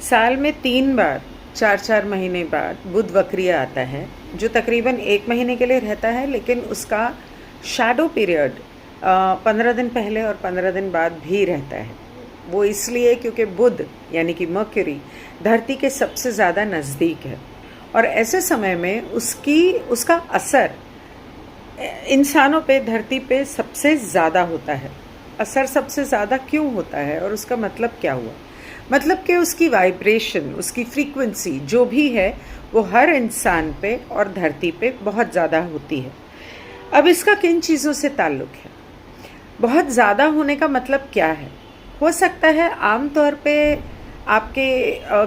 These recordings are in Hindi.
साल में 3 बार 4-4 महीने बाद बुध वक्रिय आता है, जो तकरीबन 1 महीने के लिए रहता है, लेकिन उसका शैडो पीरियड 15 दिन पहले और 15 दिन बाद भी रहता है। वो इसलिए क्योंकि बुध यानी कि मर्क्यूरी धरती के सबसे ज़्यादा नज़दीक है और ऐसे समय में उसका असर इंसानों पे, धरती पे सबसे ज़्यादा होता है। असर सबसे ज़्यादा क्यों होता है और उसका मतलब क्या हुआ? मतलब कि उसकी वाइब्रेशन, उसकी फ्रीक्वेंसी जो भी है वो हर इंसान पे और धरती पे बहुत ज़्यादा होती है। अब इसका किन चीज़ों से ताल्लुक़ है? बहुत ज़्यादा होने का मतलब क्या है? हो सकता है आम तौर पे आपके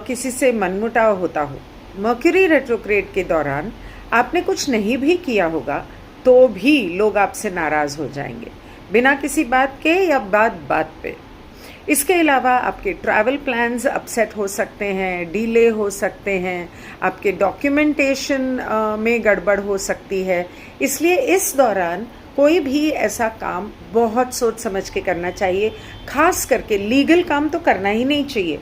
किसी से मनमुटाव होता हो। मर्क्यूरी रेट्रोग्रेड के दौरान आपने कुछ नहीं भी किया होगा तो भी लोग आपसे नाराज़ हो जाएंगे, बिना किसी बात के या बात पे। इसके अलावा आपके ट्रैवल प्लान्स अपसेट हो सकते हैं, डिले हो सकते हैं, आपके डॉक्यूमेंटेशन में गड़बड़ हो सकती है। इसलिए इस दौरान कोई भी ऐसा काम बहुत सोच समझ के करना चाहिए। खास करके लीगल काम तो करना ही नहीं चाहिए।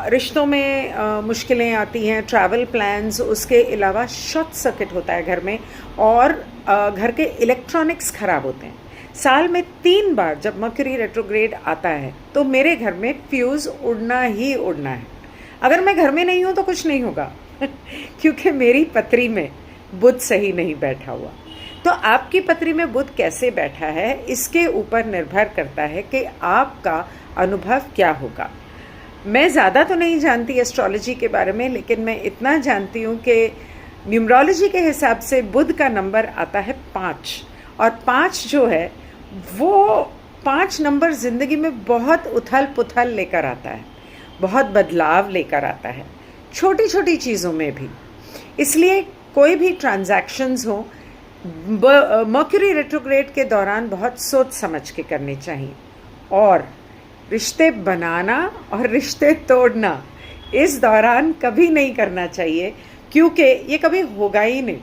रिश्तों में मुश्किलें आती हैं, ट्रैवल प्लान्स, उसके अलावा शॉर्ट सर्किट होता है घर में और घर के इलेक्ट्रॉनिक्स ख़राब होते हैं। साल में 3 बार जब मर्क्यूरी रेट्रोग्रेड आता है तो मेरे घर में फ्यूज़ उड़ना ही उड़ना है। अगर मैं घर में नहीं हूँ तो कुछ नहीं होगा क्योंकि मेरी पत्री में बुध सही नहीं बैठा हुआ। तो आपकी पत्री में बुध कैसे बैठा है, इसके ऊपर निर्भर करता है कि आपका अनुभव क्या होगा। मैं ज़्यादा तो नहीं जानती एस्ट्रोलॉजी के बारे में, लेकिन मैं इतना जानती हूँ कि न्यूमरोलॉजी के हिसाब से बुध का नंबर आता है 5 और 5 जो है वो 5 नंबर ज़िंदगी में बहुत उथल पुथल लेकर आता है, बहुत बदलाव लेकर आता है, छोटी छोटी चीज़ों में भी। इसलिए कोई भी ट्रांजैक्शंस हो मर्क्यूरी रेट्रोग्रेड के दौरान बहुत सोच समझ के करने चाहिए। और रिश्ते बनाना और रिश्ते तोड़ना इस दौरान कभी नहीं करना चाहिए, क्योंकि ये कभी होगा ही नहीं।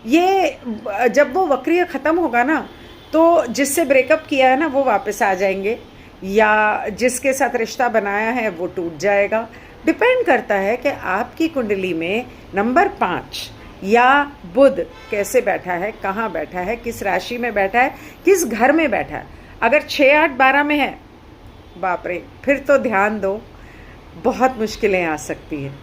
ये जब वो वक्रिय ख़त्म होगा ना, तो जिससे ब्रेकअप किया है ना वो वापस आ जाएंगे, या जिसके साथ रिश्ता बनाया है वो टूट जाएगा। डिपेंड करता है कि आपकी कुंडली में नंबर 5 या बुध कैसे बैठा है, कहाँ बैठा है, किस राशि में बैठा है, किस घर में बैठा है। अगर 6, 8, 12 में है, बाप रे, फिर तो ध्यान दो, बहुत मुश्किलें आ सकती हैं।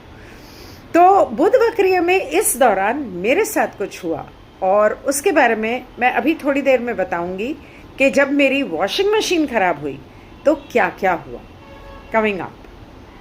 तो बुध वक्रिय में इस दौरान मेरे साथ कुछ हुआ और उसके बारे में मैं अभी थोड़ी देर में बताऊंगी कि जब मेरी वॉशिंग मशीन ख़राब हुई तो क्या क्या हुआ। Coming up.